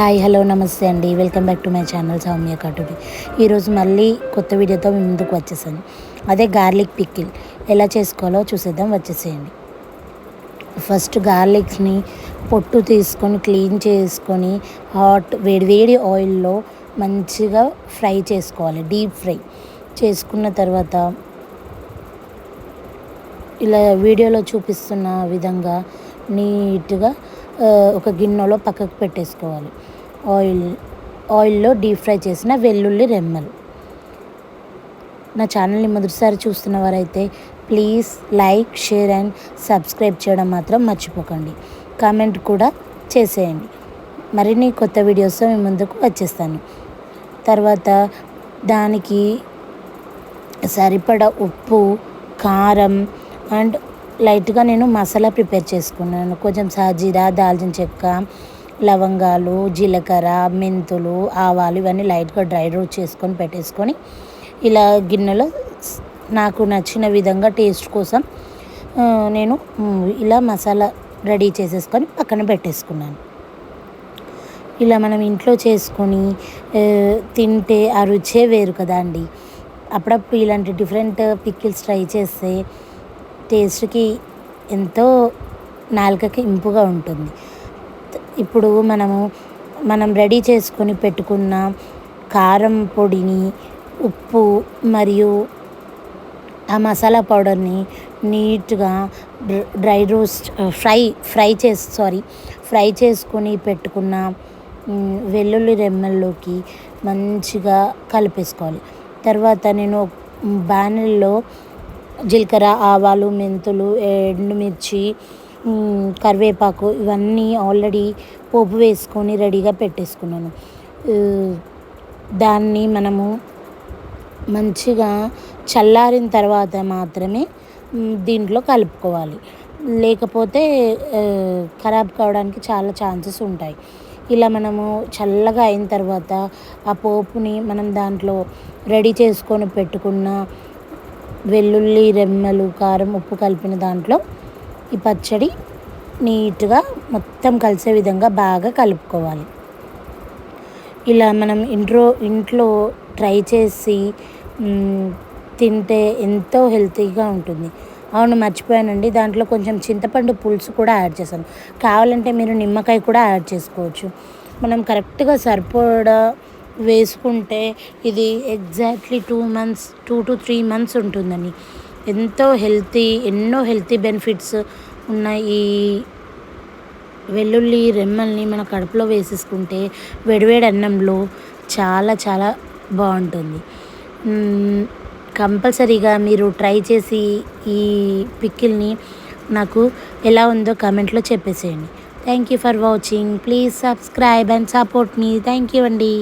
Hi hello నమస్తే అండి. Welcome back to my channel Soumya Katudi. ఈరోజు మళ్ళీ కొత్త వీడియోతో మీ ముందుకు వచ్చేసాను. అదే గార్లిక్ పికిల్ ఎలా చేసుకోవాలో చూసేద్దాం, వచ్చేసేయండి. ఫస్ట్ గార్లిక్ని పొట్టు తీసుకొని క్లీన్ చేసుకొని వేడి ఆయిల్లో మంచిగా ఫ్రై చేసుకోవాలి. డీప్ ఫ్రై చేసుకున్న తర్వాత ఇలా వీడియోలో చూపిస్తున్న విధంగా నీట్గా ఒక గిన్నెలో పక్కకు పెట్టేసుకోవాలి. ఆయిల్లో డీప్ ఫ్రై చేసిన వెల్లుల్లి రెమ్మలు. నా ఛానల్ని మొదటిసారి చూస్తున్న వారైతే please like, share and subscribe చేయడం మాత్రం మర్చిపోకండి. కామెంట్ కూడా చేసేయండి. మరిన్ని కొత్త వీడియోస్తో మీ ముందుకు వచ్చేస్తాను. తర్వాత దానికి సరిపడా ఉప్పు, కారం అండ్ లైట్గా నేను మసాలా ప్రిపేర్ చేసుకున్నాను. కొంచెం సాజీరా, దాల్చిన చెక్క, లవంగాలు, జీలకర్ర, మెంతులు, ఆవాలు ఇవన్నీ లైట్గా డ్రై రోస్ట్ చేసుకొని పెట్టేసుకొని ఇలా గిన్నెలో నాకు నచ్చిన విధంగా టేస్ట్ కోసం నేను ఇలా మసాలా రెడీ చేసేసుకొని పక్కన పెట్టేసుకున్నాను. ఇలా మనం ఇంట్లో చేసుకొని తింటే ఆ రుచే వేరు కదా అండి. అప్పుడప్పుడు ఇలాంటి డిఫరెంట్ పికిల్స్ ట్రై చేస్తే టేస్ట్కి ఎంతో నాలుకకి ఇంపుగా ఉంటుంది. ఇప్పుడు మనం రెడీ చేసుకొని పెట్టుకున్న కారం పొడిని, ఉప్పు మరియు ఆ మసాలా పౌడర్ని నీట్గా డ్రై రోస్ట్ ఫ్రై చేసుకొని పెట్టుకున్న వెల్లుల్లి రెమ్మల్లోకి మంచిగా కలిపేసుకోవాలి. తర్వాత నేను బాణలిలో జీలకర్ర, ఆవాలు, మెంతులు, ఎండుమిర్చి, కరివేపాకు ఇవన్నీ ఆల్రెడీ పోపు వేసుకొని రెడీగా పెట్టేసుకున్నాను. దాన్ని మనము మంచిగా చల్లారిన తర్వాత మాత్రమే దీంట్లో కలుపుకోవాలి. లేకపోతే ఖరాబ్ కావడానికి చాలా ఛాన్సెస్ ఉంటాయి. ఇలా మనము చల్లగా అయిన తర్వాత ఆ పోపుని మనం దాంట్లో రెడీ చేసుకొని పెట్టుకున్న వెల్లుల్లి రెమ్మలు, కారం, ఉప్పు కలిపిన దాంట్లో ఈ పచ్చడి నీట్గా మొత్తం కలిసే విధంగా బాగా కలుపుకోవాలి. ఇలా మనం ఇంట్లో ట్రై చేసి తింటే ఎంతో హెల్తీగా ఉంటుంది. అవును, మర్చిపోయానండి, దాంట్లో కొంచెం చింతపండు పులుసు కూడా యాడ్ చేశాను. కావాలంటే మీరు నిమ్మకాయ కూడా యాడ్ చేసుకోవచ్చు. మనం కరెక్ట్గా సరిపడా వేసుకుంటే ఇది ఎగ్జాక్ట్లీ 2 to 3 months ఉంటుందని. ఎన్నో హెల్తీ బెనిఫిట్స్ ఉన్న ఈ వెల్లుల్లి రెమ్మల్ని మన కడుపులో వేసేసుకుంటే వేడివేడి అన్నంలో చాలా చాలా బాగుంటుంది. కంపల్సరీగా మీరు ట్రై చేసి ఈ పికిల్ని నాకు ఎలా ఉందో కామెంట్లో చెప్పేసేయండి. Thank you for watching. Please subscribe and support మీ. థ్యాంక్ యూ అండి.